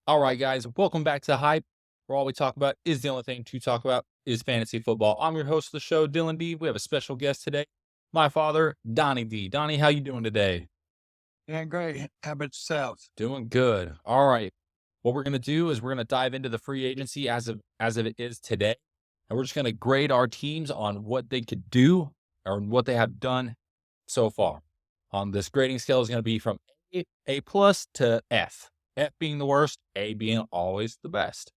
All right, guys, welcome back to Hype, where all we talk about is the only thing to talk about is fantasy football. I'm your host of the show, Dylan D. We have a special guest today, my father, Donnie D. Donnie, how you doing today? Yeah, great. How about yourself? Doing good. All right. What we're gonna do is we're gonna dive into the free agency as of it is today, and we're just gonna grade our teams on what they could do or what they have done so far. This grading scale is gonna be from A plus to F. F being the worst, A being always the best.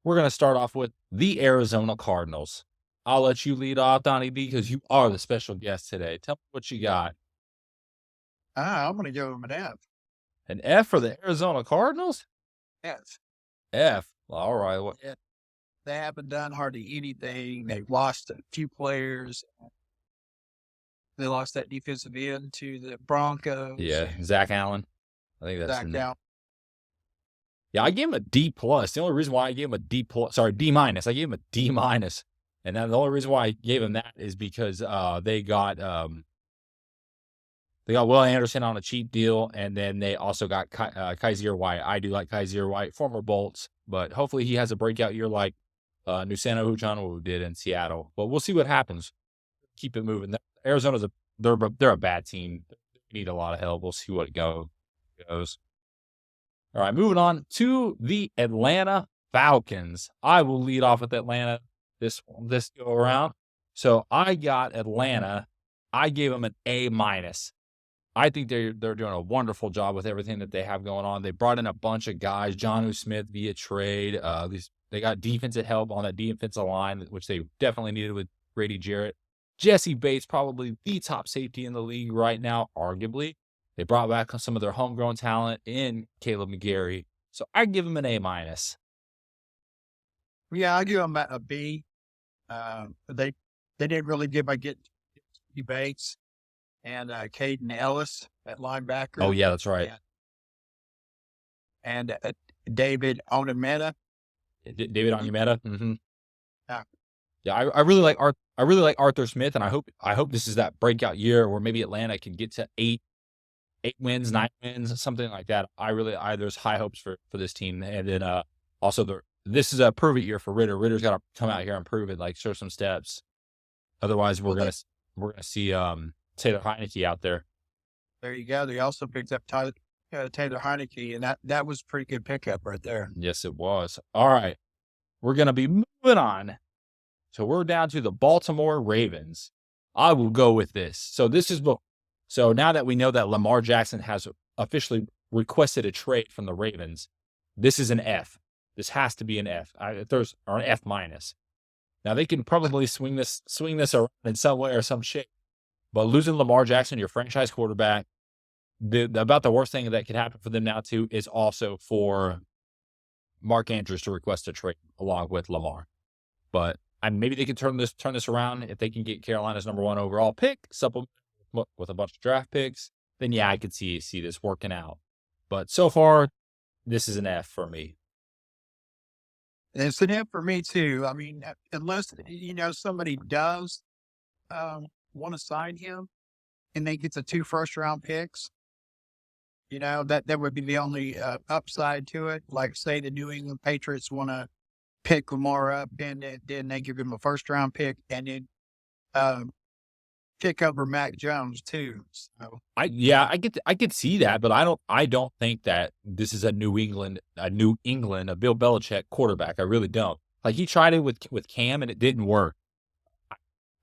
We're going to start off with the Arizona Cardinals. I'll let you lead off, Donnie B, because you are the special guest today. Tell me what you got. I'm going to give him an F. An F for the Arizona Cardinals? F. F. All right. Well, Yeah, they haven't done hardly anything. They've lost a few players. They lost that defensive end to the Broncos. yeah, Zach Allen. I think that's Back out. yeah. I gave him a D plus. The only reason why I gave him a D plus, sorry, D minus. I gave him a D minus, and then the only reason why I gave him that is because they got Will Anderson on a cheap deal, and then they also got Kaiser White. I do like Kaiser White, former Bolts, but hopefully he has a breakout year like Nusano Huchano did in Seattle. But we'll see what happens. Keep it moving. Arizona's they're a bad team. They need a lot of help. We'll see what it goes. All right, moving on to the Atlanta Falcons. I will lead off with Atlanta this go around. So I got Atlanta. I gave them an A minus. I think they're doing a wonderful job with everything that they have going on. They brought in a bunch of guys, Jonnu Smith via trade. They got defensive help on that defensive line, which they definitely needed with Grady Jarrett. Jesse Bates, probably the top safety in the league right now, arguably. They brought back some of their homegrown talent in Caleb McGarry. So I give them an A minus. Yeah, I give them a B. They didn't really get Bates and Caden Ellis at Oh linebacker yeah, that's right. and David Onameta. David Onyemata. Mm-hmm. Uh, Yeah, I really like I really like Arthur Smith, and I hope this is that breakout year where maybe Atlanta can get to eight wins, 9 wins, something like that. There's high hopes for this team, and then also this is a prove it year for Ritter. Ritter's got to come out here and prove it, like show some steps. Otherwise, well, we're gonna see Taylor Heineke out there. there you go. They also picked up Taylor Heineke, and that was a pretty good pickup right there. Yes, it was. All right, we're gonna be moving on. So we're down to the Baltimore Ravens. I will go with this. So now that we know that Lamar Jackson has officially requested a trade from the Ravens, this is an F. This has to be an F. Or an F minus. Now they can probably swing this around in some way or some shape, but losing Lamar Jackson, your franchise quarterback, about the worst thing that could happen for them now too is also for Mark Andrews to request a trade along with Lamar. But maybe they can turn this around if they can get Carolina's number 1 overall pick, supplement with a bunch of draft picks. Then yeah, I could see this working out. But so far, this is an F for me. And it's an F for me too. I mean, unless somebody does want to sign him and they get the 2 first-round picks, that would be the only upside to it. Like say the New England Patriots want to pick Lamar up, and then they give him a first-round pick, and then pick over Mac Jones too. So I could see that, but I don't think that this is a New England, a Bill Belichick quarterback. I really don't. Like he tried it with Cam and it didn't work.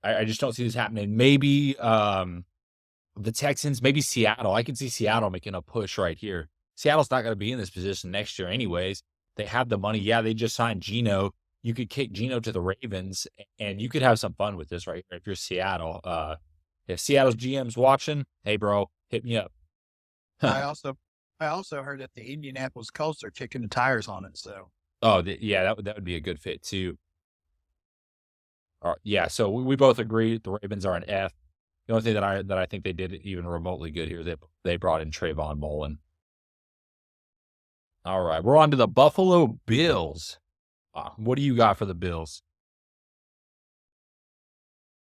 I just don't see this happening. Maybe the Texans, maybe Seattle. I can see Seattle making a push right here. Seattle's not going to be in this position next year anyways. They have the money. Yeah, they just signed Geno. You could kick Geno to the Ravens, and you could have some fun with this right here if you're Seattle. If Seattle's GM's watching, hey, bro, hit me up. I also heard that the Indianapolis Colts are kicking the tires on it. So yeah, that would be a good fit too. Yeah, so we both agree the Ravens are an F. The only thing that I think they did even remotely good here is they brought in Trayvon Mullen. All right, we're on to the Buffalo Bills. What do you got for the Bills?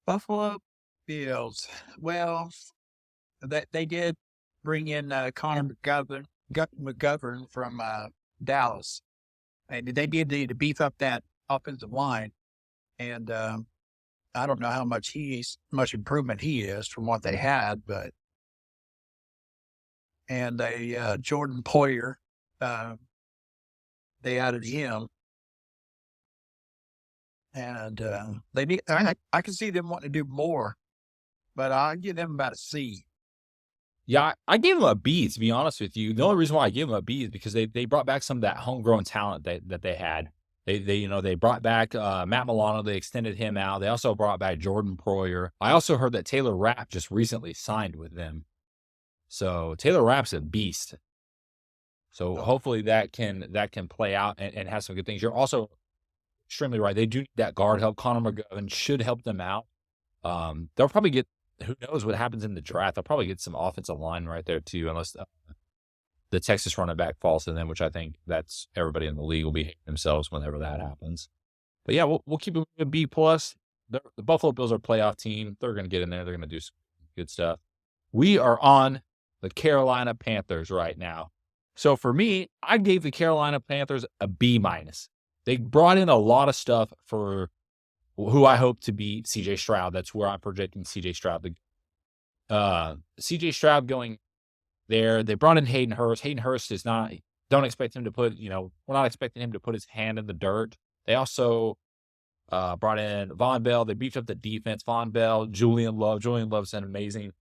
Buffalo Bills. Well, they did bring in Connor McGovern from Dallas, and they did need to beef up that offensive line. And I don't know how much improvement he is from what they had, but and they Jordan Poyer, uh, they added him, and they need. I can see them wanting to do more, but I give them about a C. Yeah, I gave them a B, to be honest with you. The only reason why I gave them a B is because they brought back some of that homegrown talent that they had. They brought back Matt Milano. They extended him out. They also brought back Jordan Poyer. I also heard that Taylor Rapp just recently signed with them. So Taylor Rapp's a beast. So hopefully that can play out and have some good things. You're also extremely right. They do need that guard help. Connor McGovern should help them out. They'll probably get, who knows what happens in the draft. They'll probably get some offensive line right there too, unless the Texas running back falls to them, which I think that's everybody in the league will be hating themselves whenever that happens. But yeah, we'll keep it a B plus. The Buffalo Bills are a playoff team. They're going to get in there. They're going to do some good stuff. We are on the Carolina Panthers right now. So for me, I gave the Carolina Panthers a B minus. They brought in a lot of stuff for who I hope to be CJ Stroud. That's where I'm projecting CJ Stroud. CJ Stroud going there. They brought in Hayden Hurst. Hayden Hurst is not, don't expect him to put, we're not expecting him to put his hand in the dirt. They also brought in Von Bell. They beefed up the defense. Von Bell, Julian Love. Julian Love's an amazing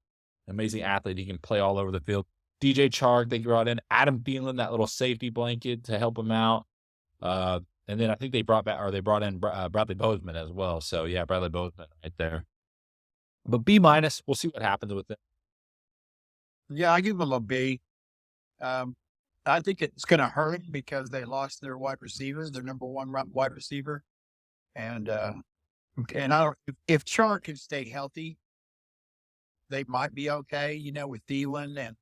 athlete. He can play all over the field. DJ Chark, they brought in Adam Thielen, that little safety blanket to help him out. And then I think they brought in Bradley Bozeman as well. So yeah, Bradley Bozeman right there. But B minus, we'll see what happens with it. Yeah, I give them a B. I think it's going to hurt because they lost their wide receivers, their number one wide receiver, and I don't. If Chark can stay healthy, they might be okay. With Thielen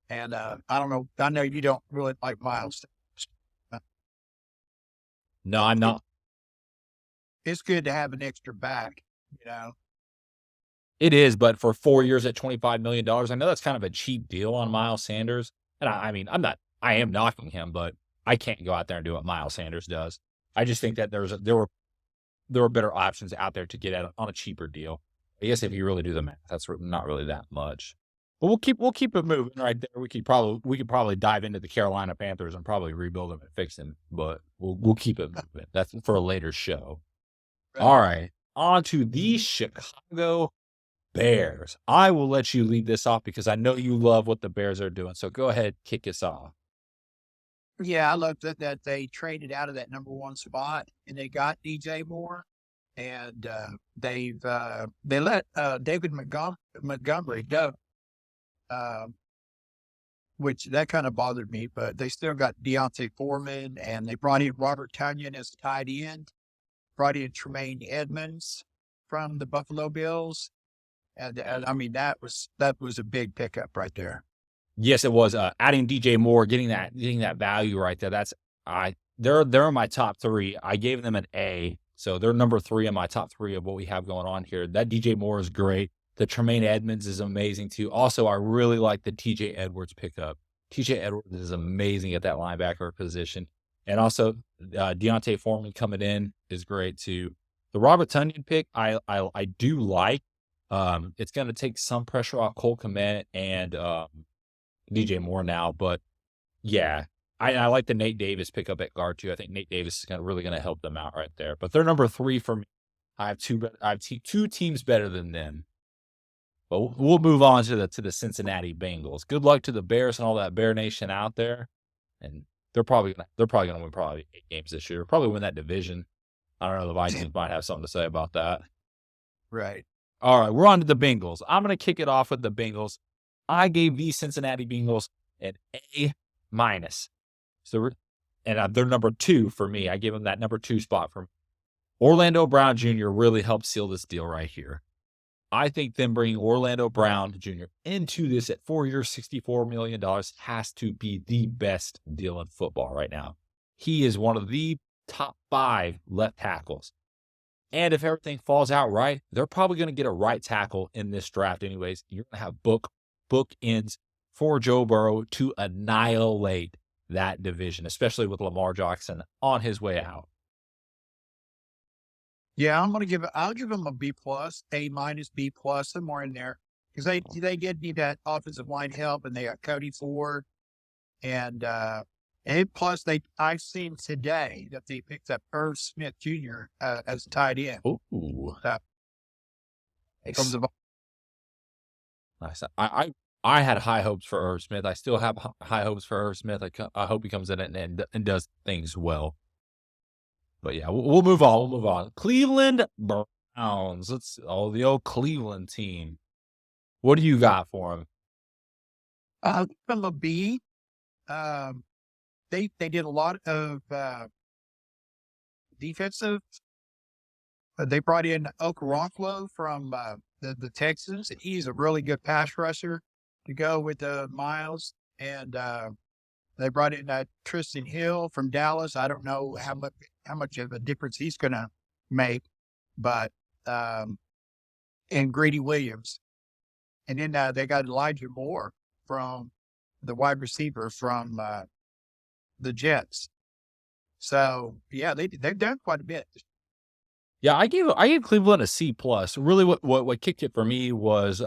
and I don't know. I know you don't really like Miles. No, I'm not. It's good to have an extra back. It is, but for 4 years at $25 million, I know that's kind of a cheap deal on Miles Sanders. And I mean, I am knocking him, but I can't go out there and do what Miles Sanders does. I just think that there were better options out there to get at on a cheaper deal. I guess if you really do the math, that's not really that much. But we'll keep it moving right there. We could probably dive into the Carolina Panthers and probably rebuild them and fix them, but we'll keep it moving. That's for a later show. Right. All right, on to the Chicago Bears. I will let you lead this off because I know you love what the Bears are doing. So go ahead, kick us off. Yeah, I love that they traded out of that number one spot and they got DJ Moore, and they let David Montgomery go, which that kind of bothered me. But they still got Deontay Foreman, and they brought in Robert Tonyan as tight end, brought in Tremaine Edmonds from the Buffalo Bills. And I mean, that was a big pickup right there. Yes, it was. Adding DJ Moore, getting that value right there. They're my top three. I gave them an A, so they're number 3 in my top 3 of what we have going on here. That DJ Moore is great. The Tremaine Edmonds is amazing too. Also, I really like the TJ Edwards pickup. TJ Edwards is amazing at that linebacker position, and also Deontay Foreman coming in is great too. The Robert Tonyan pick, I do like. It's going to take some pressure off Cole Kmet and DJ Moore now, but yeah, I like the Nate Davis pickup at guard too. I think Nate Davis is really going to help them out right there. But they're number 3 for me. I have two teams better than them. But we'll move on to the Cincinnati Bengals. Good luck to the Bears and all that Bear Nation out there, and they're probably gonna win 8 games this year. Probably win that division. I don't know. The Vikings might have something to say about that. Right. All right, we're on to the Bengals. I'm going to kick it off with the Bengals. I gave the Cincinnati Bengals an A minus. So they're number 2 for me. I gave them that number 2 spot for me. Orlando Brown Jr. really helped seal this deal right here. I think them bringing Orlando Brown Jr. into this at 4 years, $64 million has to be the best deal in football right now. He is one of the top 5 left tackles. And if everything falls out right, they're probably going to get a right tackle in this draft anyways. You're going to have bookends for Joe Burrow to annihilate that division, especially with Lamar Jackson on his way out. Yeah, I'll give him a B plus, A minus, B plus, somewhere in there. Because they did need that offensive line help and they got Cody Ford and plus I've seen today that they picked up Irv Smith Jr. As a tight end. Ooh, Uh, from nice. the Nice. I had high hopes for Irv Smith. I still have high hopes for Irv Smith. I hope he comes in and does things well. But yeah, we'll move on. We'll move on. Cleveland Browns. The old Cleveland team. What do you got for him? give him a B. Um, they did a lot of defensive. They brought in Okoronkwo from the Texans. He's a really good pass rusher to go with Miles. And they brought in Tristan Hill from Dallas. I don't know how much of a difference he's going to make, but and Grady Williams. And then they got Elijah Moore from the wide receiver from the Jets. So yeah, they've done quite a bit. Yeah, I gave Cleveland a C plus. Really, what kicked it for me was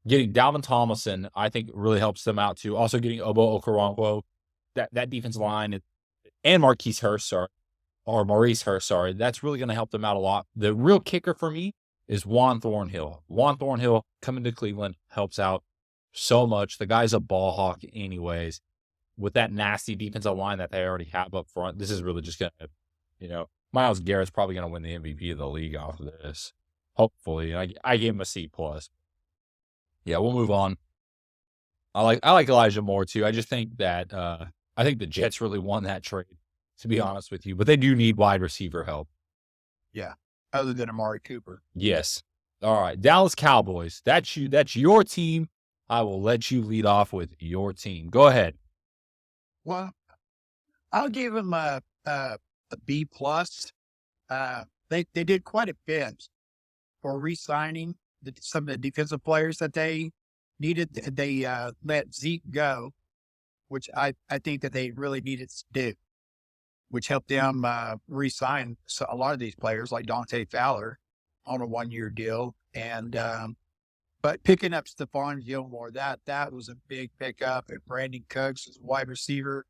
getting Dalvin Tomlinson. I think really helps them out too. Also getting Obo Okoronkwo, that defensive line, and Maurice Hurst. Sorry, that's really going to help them out a lot. The real kicker for me is Juan Thornhill. Juan Thornhill coming to Cleveland helps out so much. The guy's a ball hawk, anyways. With that nasty defensive line that they already have up front, this is really just going to, Myles Garrett's probably going to win the MVP of the league off of this. Hopefully, I gave him a C plus. Yeah, we'll move on. I like Elijah Moore too. I just think that I think the Jets really won that trade, to be honest with you. But they do need wide receiver help. Yeah, other than Amari Cooper. Yes. All right, Dallas Cowboys. That's you. That's your team. I will let you lead off with your team. Go ahead. Well, I'll give them a B plus. They did quite a bit for re-signing some of the defensive players that they needed. They let Zeke go, which I think that they really needed to do, which helped them re-sign a lot of these players like Dante Fowler on a 1-year deal. And but picking up Stephon Gilmore, that was a big pickup. And Brandon Cooks is a wide receiver.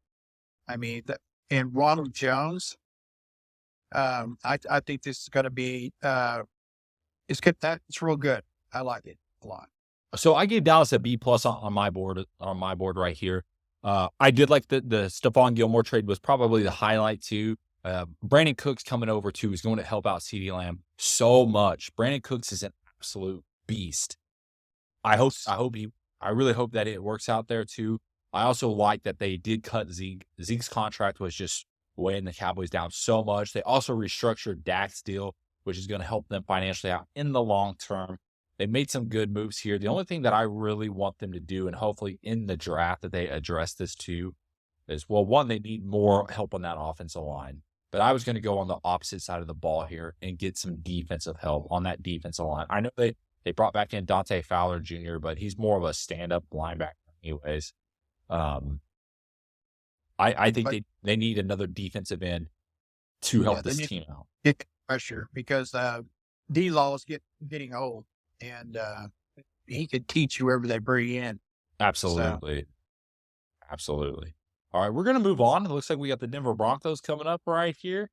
I mean, and Ronald Jones. I think this is going to be it's good. It's real good. I like it a lot. So I gave Dallas a B plus on my board right here. I did like the Stephon Gilmore trade was probably the highlight too. Brandon Cooks coming over too is going to help out CeeDee Lamb so much. Brandon Cooks is an absolute beast. I really hope that it works out there too. I also like that they did cut Zeke. Zeke's contract was just weighing the Cowboys down so much. They also restructured Dak's deal, which is going to help them financially out in the long term. They made some good moves here. The only thing that I really want them to do, and hopefully in the draft that they address this too, is, well, one, they need more help on that offensive line. But I was going to go on the opposite side of the ball here and get some defensive help on that defensive line. I know they brought back in Dante Fowler Jr., but he's more of a stand-up linebacker anyways. I think they need another defensive end to help this team out. Get pressure because D-Law is getting old, and he could teach whoever they bring in. Absolutely. So. Absolutely. All right, we're going to move on. It looks like we got the Denver Broncos coming up right here.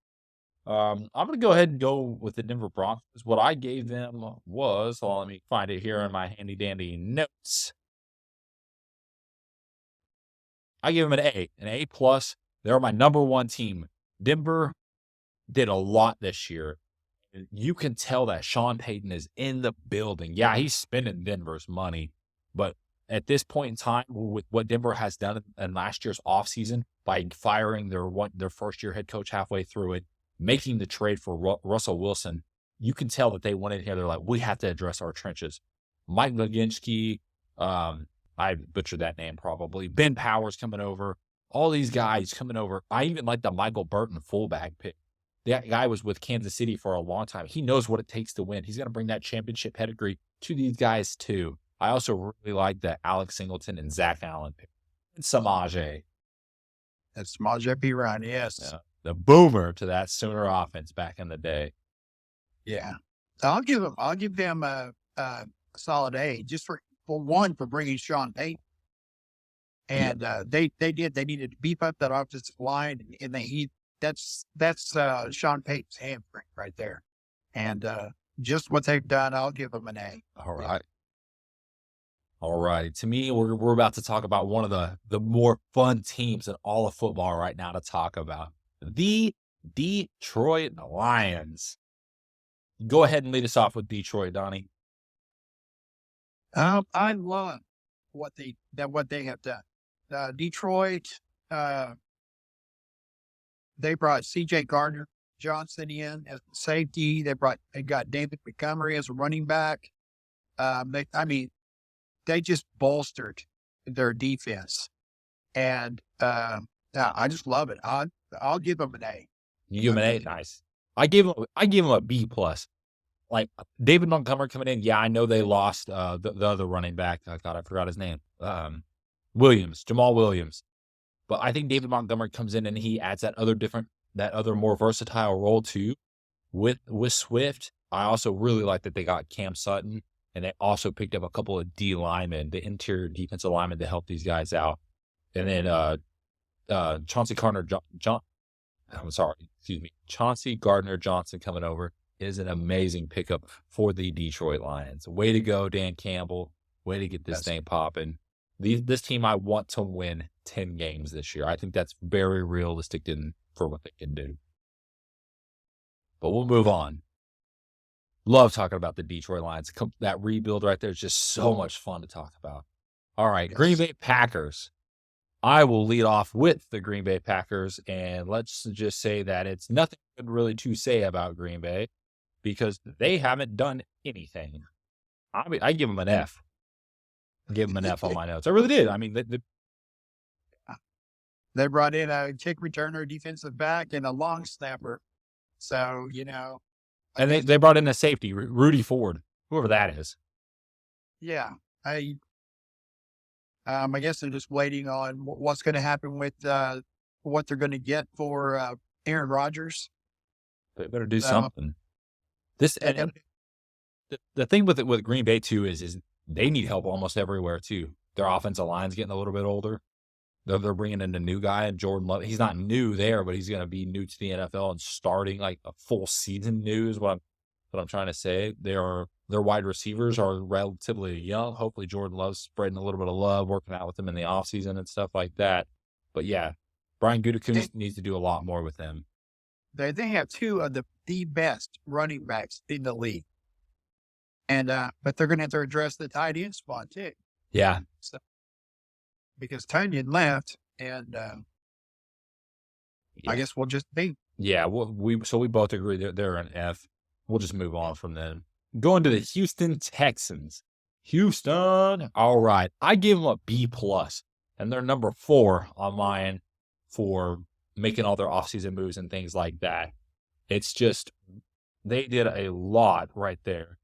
I'm going to go ahead and go with the Denver Broncos. What I gave them was, well, let me find it here in my handy-dandy notes. I gave them an A plus. They're my number one team. Denver did a lot this year. You can tell that Sean Payton is in the building. Yeah, he's spending Denver's money, but at this point in time, with what Denver has done in last year's offseason by firing their first-year head coach halfway through it, making the trade for Russell Wilson, you can tell that they went in here. They're like, we have to address our trenches. Mike Leginski, I butchered that name probably. Ben Powers coming over. All these guys coming over. I even like the Michael Burton fullback pick. That guy was with Kansas City for a long time. He knows what it takes to win. He's going to bring that championship pedigree to these guys too. I also really like the Alex Singleton and Zach Allen pick. And Samaje. That's small JP Ryan. Yes. Yeah. The boomer to that Sooner offense back in the day. Yeah. I'll give them a solid A just for one, for bringing Sean Payton. Yeah. And they needed to beef up that offensive line, and that's Sean Payton's handprint right there. And just what they've done, I'll give them an A. All Yeah. right. All right. To me, we're about to talk about one of the more fun teams in all of football right now to talk about. The Detroit Lions. Go ahead and lead us off with Detroit, Donnie. I love what they have done. Detroit, they brought C.J. Gardner Johnson in as safety. They got David Montgomery as a running back. They just bolstered their defense, and yeah, I just love it. I'll give them an A. You give him an A, nice. I gave him a B plus. Like David Montgomery coming in, yeah, I know they lost the other running back. God, I forgot his name. Jamal Williams. But I think David Montgomery comes in and he adds that other more versatile role too. With Swift, I also really like that they got Cam Sutton, and they also picked up a couple of D linemen, the interior defensive linemen, to help these guys out. And then Chauncey Gardner Johnson coming over is an amazing pickup for the Detroit Lions. Way to go, Dan Campbell. Way to get this thing popping. This team, I want to win 10 games this year. I think that's very realistic for what they can do. But we'll move on. Love talking about the Detroit Lions. That rebuild right there is just so much fun to talk about. All right, yes. Green Bay Packers. I will lead off with the Green Bay Packers, and let's just say that it's nothing good really to say about Green Bay because they haven't done anything. I give them an F. Give them an F on my notes. I really did. I mean, they brought in a kick returner, defensive back, and a long snapper. So, and they brought in a safety, Rudy Ford, whoever that is. Yeah. I guess they're just waiting on what's going to happen with what they're going to get for Aaron Rodgers. They better do something. The thing with Green Bay too is they need help almost everywhere too. Their offensive line's getting a little bit older. They're bringing in a new guy, and Jordan Love. He's not new there, but he's going to be new to the NFL and starting like a full season new is what I'm trying to say. Their wide receivers are relatively young. Hopefully Jordan Love's spreading a little bit of love, working out with them in the offseason and stuff like that. But yeah, Brian Gutekunst needs to do a lot more with them. They have two of the best running backs in the league. And but they're going to have to address the tight end spot too. Yeah. So, because Tunyon left, and I guess we'll just be. Yeah, we both agree they're an F. We'll just move on from them. Going to the Houston Texans. Houston, all right. I give them a B plus, and they're number 4 on mine for making all their offseason moves and things like that. It's just they did a lot right there.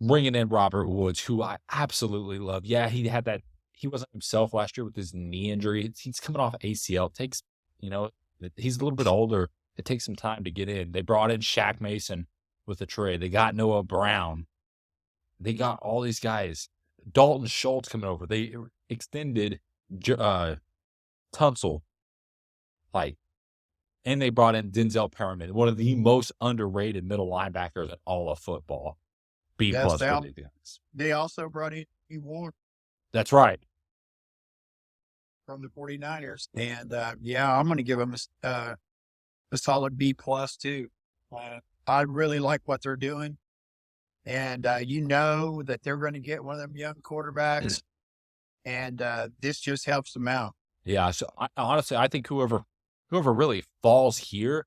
Bringing in Robert Woods, who I absolutely love. Yeah, he wasn't himself last year with his knee injury. He's coming off ACL. It takes, he's a little bit older. It takes some time to get in. They brought in Shaq Mason with the trade. They got Noah Brown. They got all these guys. Dalton Schultz coming over. They extended Tunsil. And they brought in Denzel Perriman, one of the most underrated middle linebackers in all of football. B plus for these guys. They also brought in Warren. That's right. From the 49ers. And I'm going to give them a solid B plus too. I really like what they're doing. And that they're going to get one of them young quarterbacks. And this just helps them out. Yeah. So honestly, I think whoever really falls here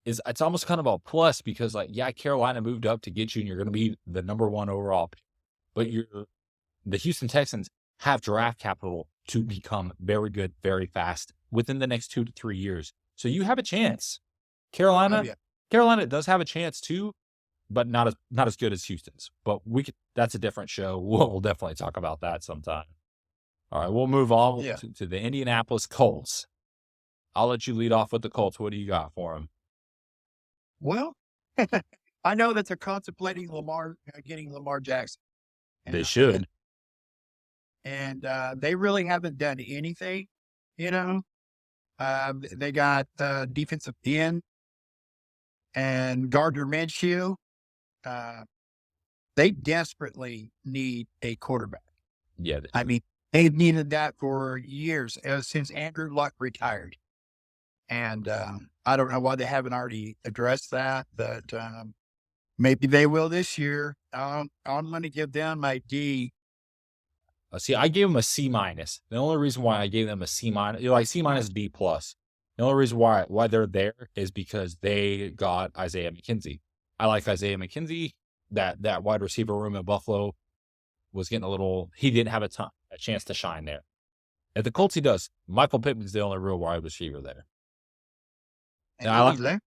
it's almost kind of a plus because Carolina moved up to get you and you're going to be the number 1 overall pick. But the Houston Texans have draft capital to become very good, very fast within the next 2 to 3 years. So you have a chance. Carolina does have a chance too, but not as good as Houston's. But that's a different show. We'll definitely talk about that sometime. All right, we'll move on to the Indianapolis Colts. I'll let you lead off with the Colts. What do you got for them? Well, I know that they're contemplating getting Lamar Jackson, They and should. they really haven't done anything. You know, they got defensive end and Gardner Minshew. Uh, they desperately need a quarterback. Yeah. I mean, they've needed that for years, since Andrew Luck retired. And I don't know why they haven't already addressed that, but maybe they will this year. I'm going to give them a D. See, I gave them a C minus. The only reason why I gave them a C minus, like C minus B plus. The only reason why they're there is because they got Isaiah McKenzie. I like Isaiah McKenzie. That wide receiver room in Buffalo was getting a little. He didn't have a chance to shine there. At the Colts, he does. Michael Pittman's the only real wide receiver there. And And I then like he left.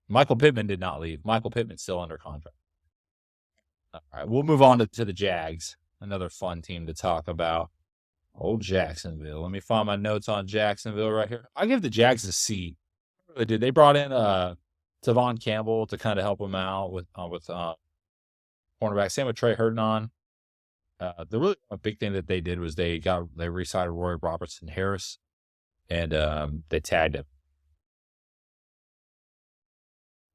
Michael Pittman did not leave. Michael Pittman's still under contract. All right, we'll move on to the Jags. Another fun team to talk about. Old Jacksonville. Let me find my notes on Jacksonville right here. I give the Jags a C. They did. They brought in Tavon Campbell to kind of help them out with cornerback. Same with Trey Herndon. The really big thing that they did was they re-signed Roy Robertson Harris, and they tagged him.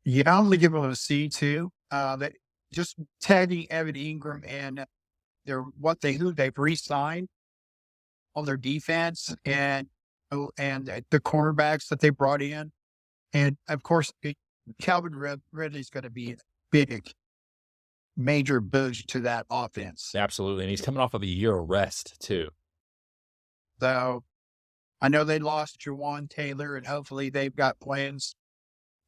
Yeah, I'm going to give them a C too. That just tagging Evan Ingram and who they've re-signed on their defense and the cornerbacks that they brought in. And of course, Calvin Ridley's going to be a big, major boost to that offense. Absolutely. And he's coming off of a year of rest, too. So I know they lost Jawan Taylor, and hopefully they've got plans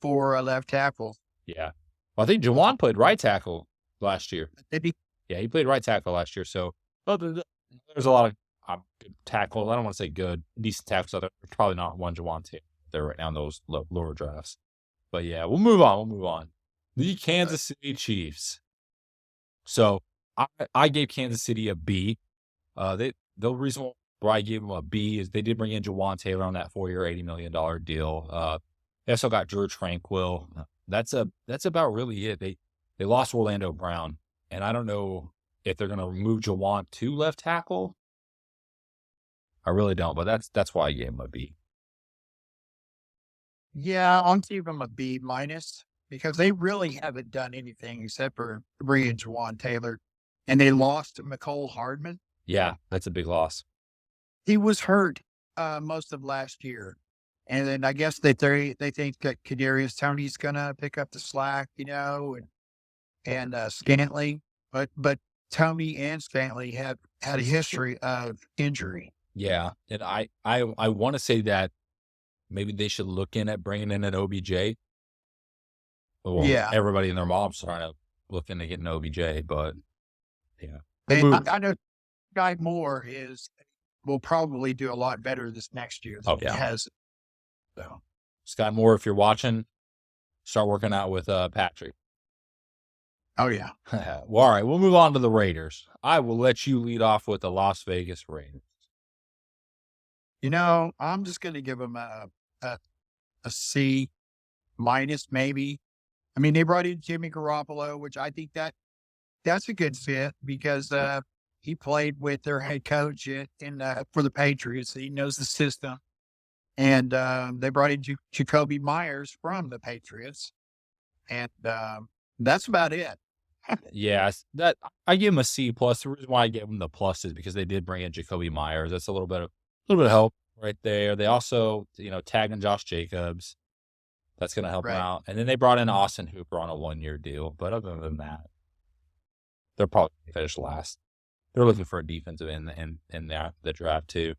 for a left tackle. Yeah. Well, I think Jawan played right tackle last year. Did he? Yeah, he played right tackle last year. So there's a lot of good tackles. I don't want to say good, decent tackles out there. There's probably not one Jawan Taylor there right now in those lower drafts. But yeah, we'll move on. The Kansas City Chiefs. So I gave Kansas City a B. The reason why I gave them a B is they did bring in Jawan Taylor on that 4-year, $80 million deal. They also got Drew Tranquill. That's about really it. They lost Orlando Brown, and I don't know if they're going to move Jawan to left tackle. I really don't, but that's why I gave him a B. Yeah, I'll give them a B minus because they really haven't done anything except for bringing Jawan Taylor, and they lost McCole Hardman. Yeah, that's a big loss. He was hurt most of last year. And then I guess that they think that Kadarius Toney's gonna pick up the slack, and Scantling, but Toney and Scantling have had a history of injury. Yeah, and I want to say that maybe they should look in at bringing in an OBJ. Well, Yeah, everybody and their mom's trying to look into getting OBJ, but yeah, and I know Guy Moore will probably do a lot better this next year than he has. So. Scott Moore, if you're watching, start working out with Patrick. Oh, yeah. Well, all right, we'll move on to the Raiders. I will let you lead off with the Las Vegas Raiders. I'm just going to give them a C minus, maybe. I mean, they brought in Jimmy Garoppolo, which I think that's a good fit because he played with their head coach for the Patriots. He knows the system. And they brought in Jacoby Myers from the Patriots. And that's about it. Yeah, that I give him a C plus. The reason why I gave him the plus is because they did bring in Jacoby Myers. That's a little bit of help right there. They also, tagged in Josh Jacobs. That's going to help them out. And then they brought in Austin Hooper on a 1-year deal. But other than that, they're probably going to finish last. They're looking for a defensive end in the draft too.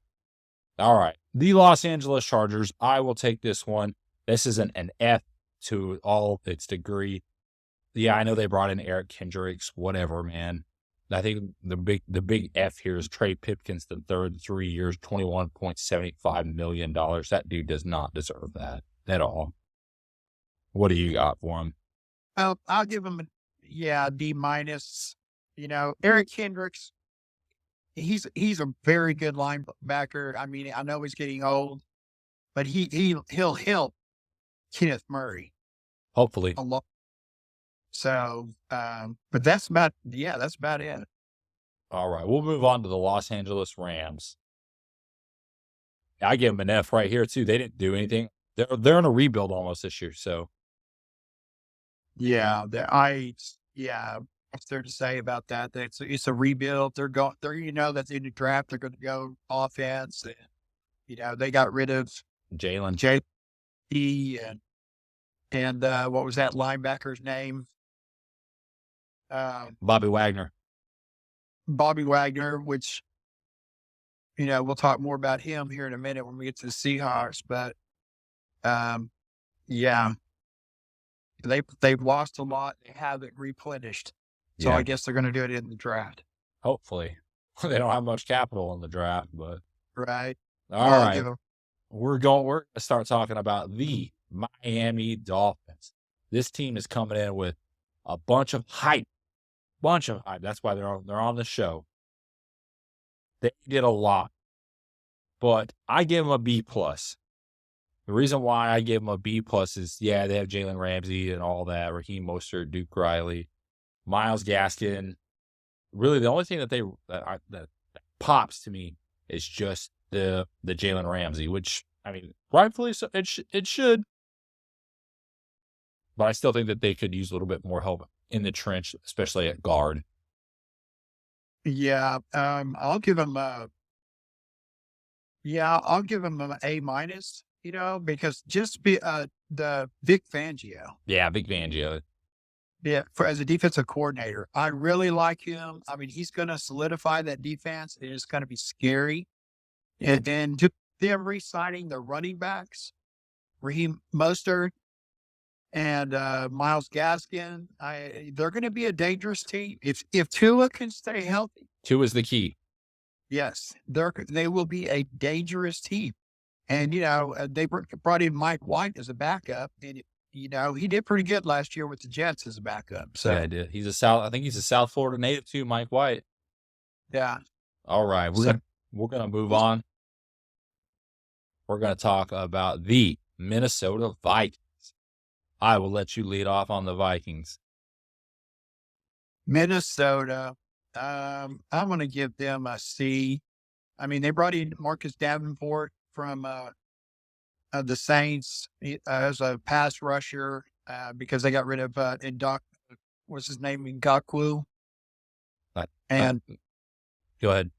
All right. The Los Angeles Chargers. I will take this one. This is an F to all its degree. Yeah, I know they brought in Eric Kendricks, whatever, man. I think the big F here is Trey Pipkins, the third, 3 years, $21.75 million. That dude does not deserve that at all. What do you got for him? I'll give him a D minus. Eric Kendricks, he's a very good linebacker. I mean, I know he's getting old, but he'll help Kenneth Murray Hopefully. a lot. So, but that's about it. All right. We'll move on to the Los Angeles Rams. I give them an F right here too. They didn't do anything. They're in a rebuild almost this year. So Yeah, yeah. What's there to say about that? It's a rebuild. They're that's in the draft. They're going to go offense. And, they got rid of Jalen, JP and what was that linebacker's name? Bobby Wagner. Bobby Wagner, which we'll talk more about him here in a minute when we get to the Seahawks. But yeah, they've lost a lot. They haven't replenished. So Yeah. I guess they're going to do it in the draft. Hopefully. They don't have much capital in the draft, but Right. all I'll right. give 'em- We're going to start talking about the Miami Dolphins. This team is coming in with a bunch of hype. That's why they're on the show. They did a lot, but I give them a B plus. The reason why I give them a B plus is, they have Jalen Ramsey and all that, Raheem Mostert, Duke Riley, Myles Gaskin. Really, the only thing that pops to me is just the Jalen Ramsey, which, I mean, rightfully so, it should. But I still think that they could use a little bit more help in the trench, especially at guard. Yeah. I'll give him I'll give him an A minus, because the Vic Fangio. Yeah, Big Fangio. Yeah, as a defensive coordinator, I really like him. I mean, he's going to solidify that defense. It's going to be scary. And then them re-signing the running backs, Raheem Mostert and Myles Gaskin, they're going to be a dangerous team. If Tua can stay healthy, Two is the key. yes, they will be a dangerous team. And they brought in Mike White as a backup, and he did pretty good last year with the Jets as a backup. So Yeah, I did. I think he's a South Florida native too, Mike White. yeah, All right, we're gonna move on. We're gonna talk about the Minnesota Vikings. I will let you lead off on the Vikings. Minnesota. I'm going to give them a C. I mean, they brought in Marcus Davenport from the Saints as a pass rusher because they got rid of what's his name, Ngakwu. And go ahead.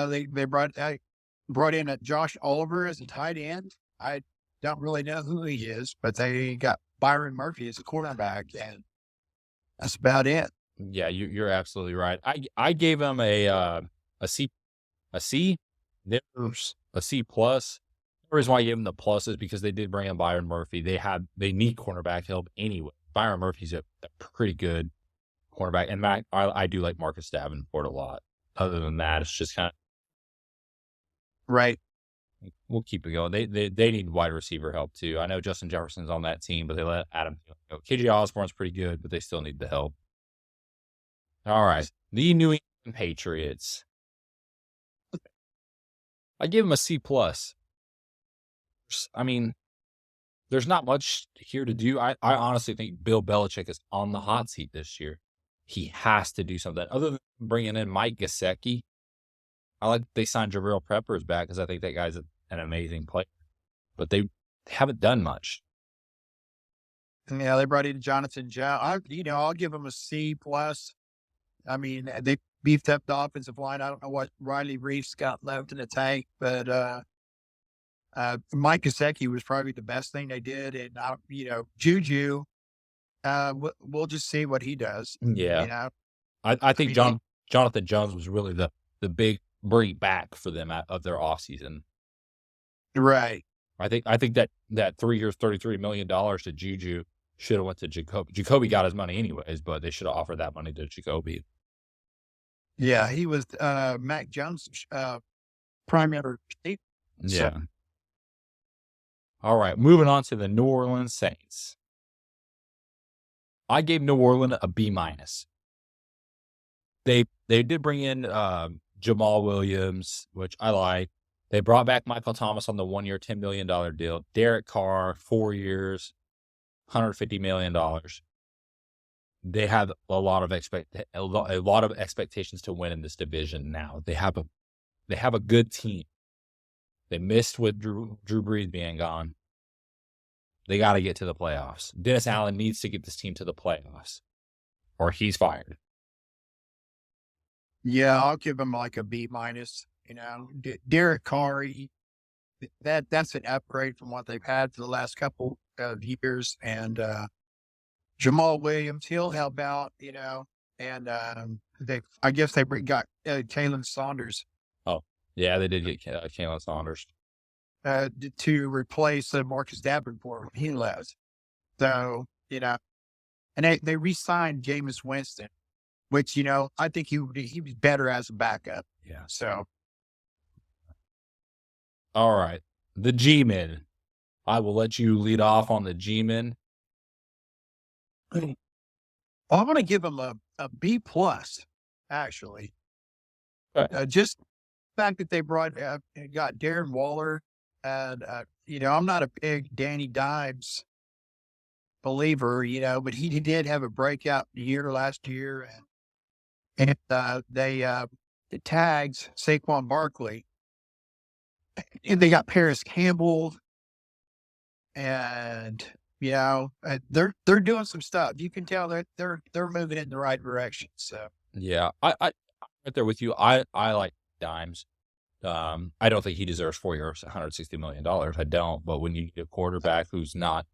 they brought in Josh Oliver as a tight end. I don't really know who he is, but they got Byron Murphy as a quarterback, and that's about it. Yeah, you're absolutely right. I gave him a C. There's a C plus. The reason why I gave him the plus is because they did bring in Byron Murphy. They need cornerback help anyway. Byron Murphy's a pretty good cornerback, and I do like Marcus Davenport a lot. Other than that, it's just kind of right. We'll keep it going. They need wide receiver help too. I know Justin Jefferson's on that team, but they let Adam go. KJ Osborne's pretty good, but they still need the help. All right, the New England Patriots. I give them a C plus. I mean, there's not much here to do. I honestly think Bill Belichick is on the hot seat this year. He has to do something other than bringing in Mike Gesicki. I like they signed Jabril Peppers back because I think that guy's an amazing player, but they haven't done much. Yeah, they brought in Jonathan Jones. I'll give them a C plus. I mean, they beefed up the offensive line. I don't know what Riley Reef's got left in the tank, but Mike Gesicki was probably the best thing they did. And Juju, we'll just see what he does. Yeah, I think Jonathan Jones was really the big bring back for them of their offseason. Right. I think that 3 years, $33 million to Juju should have went to Jacoby. Jacoby got his money anyways, but they should have offered that money to Jacoby. Yeah, he was Mac Jones' primary. Yeah. All right, moving on to the New Orleans Saints. I gave New Orleans a B minus. They did bring in Jamal Williams, which I like. They brought back Michael Thomas on the 1-year, $10 million deal. Derek Carr, 4 years, $150 million. They have a lot of expectations to win in this division now. They have a good team. They missed with Drew Brees being gone. They got to get to the playoffs. Dennis Allen needs to get this team to the playoffs, or he's fired. Yeah, I'll give him like a B minus. Derek Carr, that's an upgrade from what they've had for the last couple of years. And Jamal Williams, he'll help out, and I guess they got Kalen Saunders. Oh, yeah, they did get Kalen Saunders. To replace Marcus Davenport when he left. So, and they re-signed Jameis Winston, which, I think he was better as a backup. Yeah. So. All right. The G-Men. I will let you lead off on the G-Men. Well, I'm going to give them a B plus, actually. Okay. Just the fact that they got Darren Waller. And, I'm not a big Danny Dimes believer, but he did have a breakout year last year. And they tagged Saquon Barkley. And they got Paris Campbell. And, they're doing some stuff. You can tell that they're moving in the right direction. So, yeah, I'm right there with you. I like Dimes. I don't think he deserves 4 years, $160 million. I don't. But when you get a quarterback he's not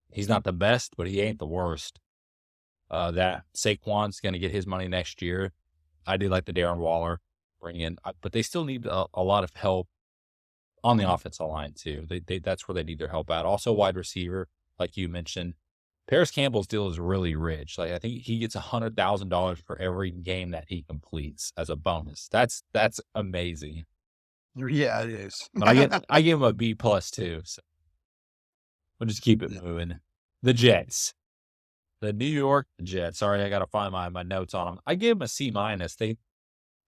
the best, but he ain't the worst. That Saquon's going to get his money next year. I do like the Darren Waller bring in, but they still need a lot of help on the offensive line too. That's where they need their help at. Also, wide receiver, like you mentioned, Paris Campbell's deal is really rich. Like I think he gets $100,000 for every game that he completes as a bonus. That's amazing. Yeah, it is. But I give him a B plus too. So we'll just keep it moving. The Jets, the New York Jets. Sorry, I got to find my notes on them. I give them a C minus. They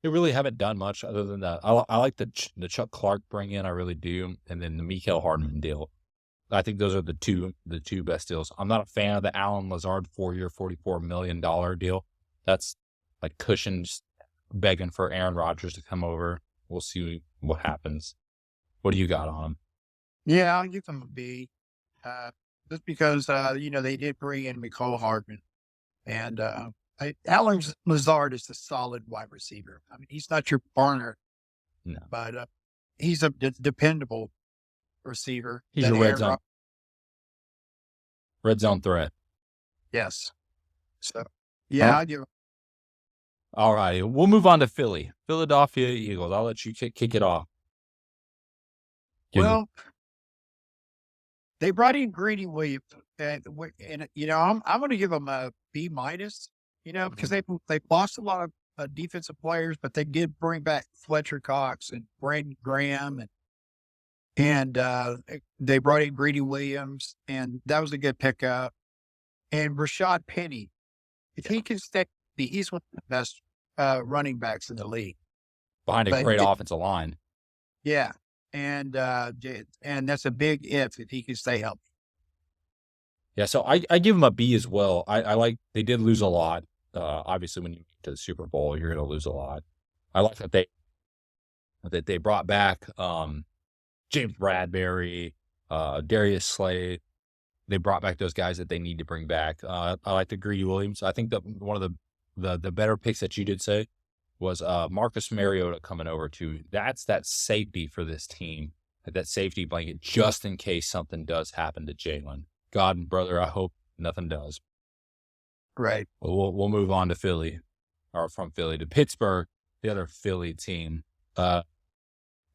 really haven't done much other than that. I like the Chuck Clark bring in. I really do, and then the Mecole Hardman deal. I think those are the two best deals. I'm not a fan of the Allen Lazard 4-year, $44 million deal. That's like cushions begging for Aaron Rodgers to come over. We'll see what happens. What do you got on him? Yeah, I'll give them a B. Just because, they did bring in Mecole Hardman. And Allen Lazard is a solid wide receiver. I mean, he's not your Barner, No. But he's a dependable receiver. He's a red zone threat. Yes. So, yeah, I'll give him. All right, we'll move on to Philadelphia Eagles. I'll let you kick it off. Well, they brought in Greedy Williams, and I'm going to give them a B minus. Because they lost a lot of defensive players, but they did bring back Fletcher Cox and Brandon Graham, and they brought in Greedy Williams, and that was a good pickup. And Rashad Penny, if he can stay, he's one of the best running backs in the league. Behind a great offensive line. Yeah. And that's a big if he can stay healthy. Yeah, so I give him a B as well. I like they did lose a lot. Obviously, when you get to the Super Bowl, you're going to lose a lot. I like that they brought back James Bradbury, Darius Slay. They brought back those guys that they need to bring back. I like the Greedy Williams. I think that one of the better picks that you did say was Marcus Mariota coming over too. That's that safety for this team, that safety blanket, just in case something does happen to Jalen. God, brother, I hope nothing does. Right. We'll move on to Philly, or from Philly to Pittsburgh, the other Philly team. Let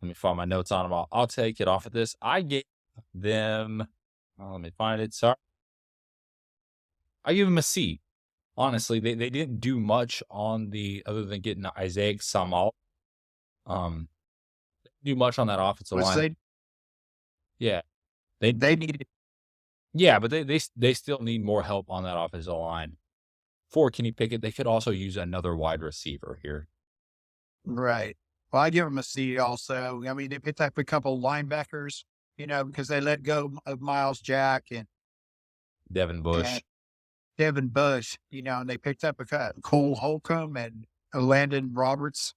me find my notes on them. I'll take it off of this. I gave them. Let me find it. Sorry. I give them a C. Honestly, they didn't do much on other than getting Isaiah Samal. Do much on that offensive line. Yeah, they needed. Yeah, but they still need more help on that offensive line. For Kenny Pickett, they could also use another wide receiver here. Right. Well, I give them a C also. I mean, they picked up a couple of linebackers, because they let go of Miles Jack Devin and Bush. Devin Bush, and they picked up Cole Holcomb and Landon Roberts.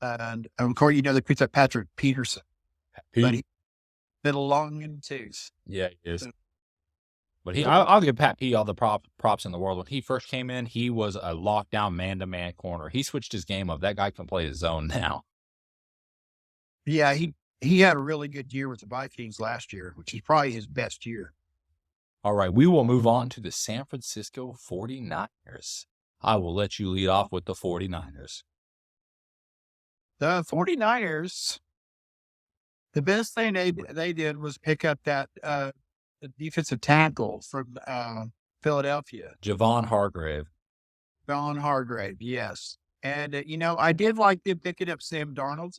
And of course, they picked up Patrick Peterson, but He, he been long in the tooth. yeah, he is. So, But I'll give Pat P all the props in the world. When he first came in, he was a lockdown man-to-man corner. He switched his game up. That guy can play his zone now. yeah, he had a really good year with the Vikings last year, which is probably his best year. All right, we will move on to the San Francisco 49ers. I will let you lead off with the 49ers. The 49ers, the best thing they did was pick up that the defensive tackle from Philadelphia, Javon Hargrave. Don Hargrave. Yes, and I did like them picking up Sam Darnold,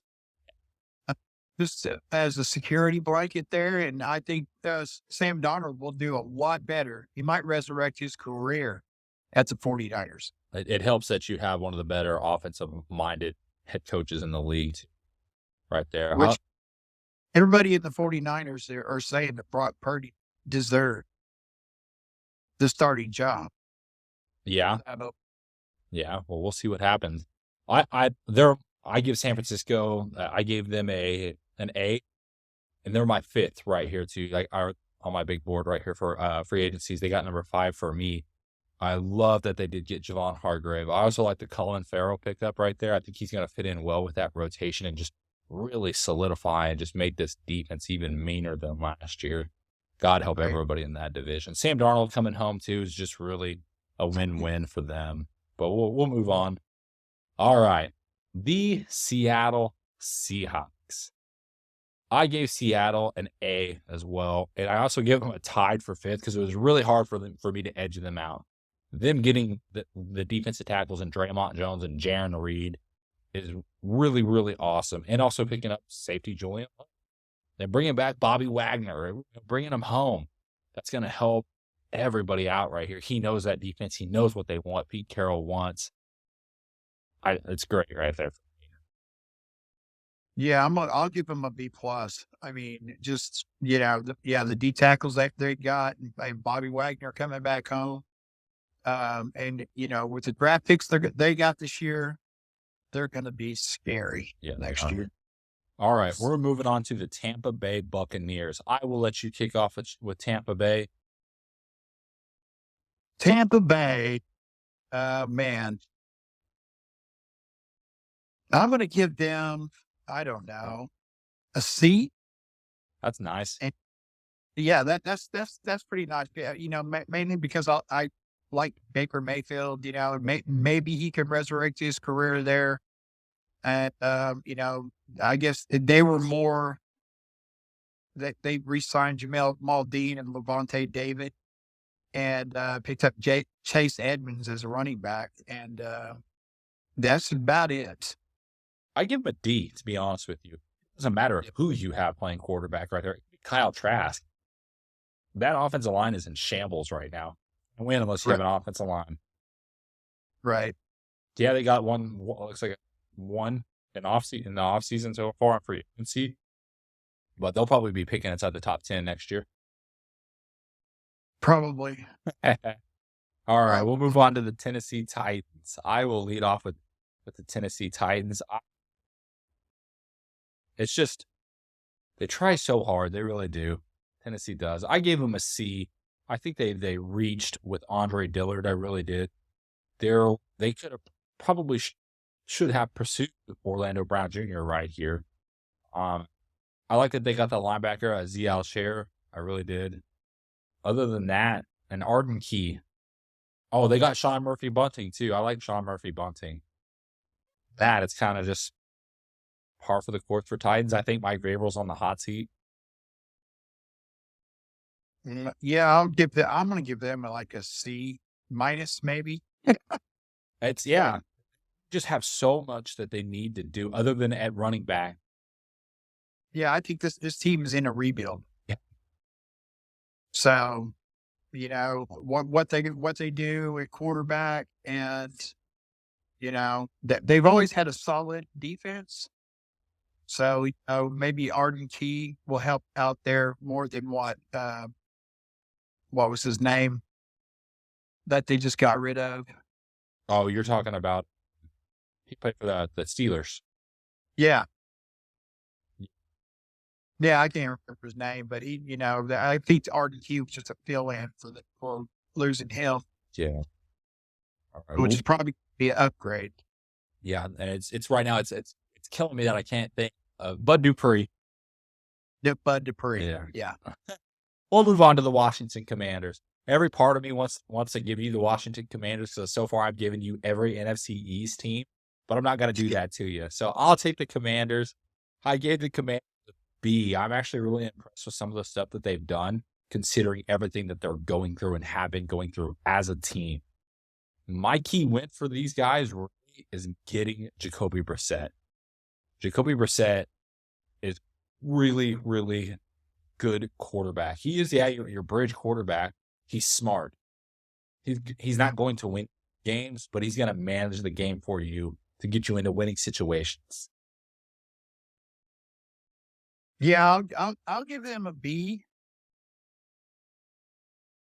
just as a security blanket there, and I think Sam Darnold will do a lot better. He might resurrect his career at the 49ers. It helps that you have one of the better offensive-minded head coaches in the league right there. Which everybody in the 49ers are saying that Brock Purdy deserved the starting job. Yeah. I don't- Yeah, well, we'll see what happens. I give San Francisco. I gave them an A, and they're my fifth right here too. Like on my big board right here for free agencies. They got number 5 for me. I love that they did get Javon Hargrave. I also like the Colin Farrell pickup right there. I think he's going to fit in well with that rotation and just really solidify and just make this defense even meaner than last year. God help Right. everybody in that division. Sam Darnold coming home too is just really a win-win for them. But we'll move on. All right. The Seattle Seahawks. I gave Seattle an A as well. And I also gave them a tied for 5th because it was really hard for me to edge them out. Them getting the defensive tackles and Draymond Jones and Jaron Reed is really, really awesome. And also picking up safety Julian. They're bringing back Bobby Wagner, bringing him home. That's going to help everybody out right here. He knows that defense. He knows what they want. Pete Carroll wants. It's great right there. Yeah, I'll give them a B plus. I mean, just the D tackles that they got, and Bobby Wagner coming back home, and with the draft picks they got this year, they're going to be scary next year. All right, we're moving on to the Tampa Bay Buccaneers. I will let you kick off with Tampa Bay. Tampa Bay, man, I'm going to give them, I don't know, a C. That's nice. And yeah, that's pretty nice. Yeah, mainly because I like Baker Mayfield. Maybe he could resurrect his career there. And I guess they were more that they re-signed Jamel Maldine and Levante David, and picked up Chase Edmonds as a running back, and that's about it. I give him a D, to be honest with you. It doesn't matter who you have playing quarterback right there. Kyle Trask. That offensive line is in shambles right now. And win unless you have an offensive line. Right. Yeah, they got one. Looks like one in the offseason so far for you and see. But they'll probably be picking inside the top 10 next year. Probably. All right, we'll move on to the Tennessee Titans. I will lead off with the Tennessee Titans. It's just, they try so hard. They really do. Tennessee does. I gave them a C. I think they reached with Andre Dillard. I really did. They could have probably should have pursued Orlando Brown Jr. right here. I like that they got the linebacker, Zia Alshire. I really did. Other than that, and Arden Key. Oh, they got Sean Murphy Bunting too. I like Sean Murphy Bunting. It's kind of just par for the course for Titans. I think Mike Vrabel's on the hot seat. Yeah, I'm going to give them like a C minus maybe. Just have so much that they need to do other than at running back. Yeah, I think this team is in a rebuild. Yeah. So, what they do at quarterback and That they've always had a solid defense. So, maybe Arden Key will help out there more than what was his name that they just got rid of? Oh, you're talking about he played for the Steelers. Yeah. Yeah, I can't remember his name, but I think Arden Key was just a fill-in for losing him, Yeah. All right. which Well, is probably be an upgrade. yeah, and it's right now it's killing me that I can't think of Bud Dupree. Nick Bud Dupree. Yeah. Yeah. We'll move on to the Washington Commanders. Every part of me wants to give you the Washington Commanders. So far, I've given you every NFC East team, but I'm not going to do that to you. So I'll take the Commanders. I gave the Commanders a B. I'm actually really impressed with some of the stuff that they've done, considering everything that they're going through and have been going through as a team. My key win for these guys really is getting Jacoby Brissett. Jacoby Brissett is really, really good quarterback. He is your bridge quarterback. He's smart. He's not going to win games, but he's going to manage the game for you to get you into winning situations. Yeah, I'll give them a B,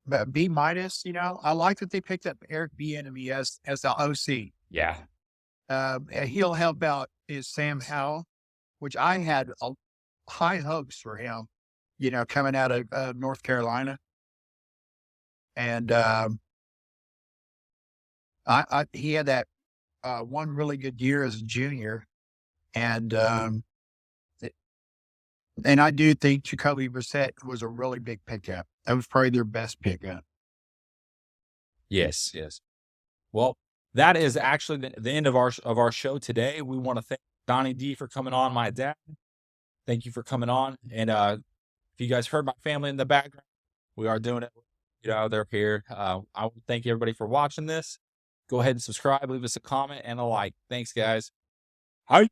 but B minus. I like that they picked up Eric Bieniemy as the OC. Yeah. And he'll help out is Sam Howell, which I had high hopes for him. Coming out of North Carolina, and he had that one really good year as a junior, and I do think Jacoby Brissett was a really big pickup. That was probably their best pickup. Yes. Yes. Well, that is actually the end of our show today. We want to thank Donnie D for coming on, my dad. Thank you for coming on. And if you guys heard my family in the background, we are doing it. They're here. I want to thank everybody for watching this. Go ahead and subscribe, leave us a comment and a like. Thanks, guys. Hi.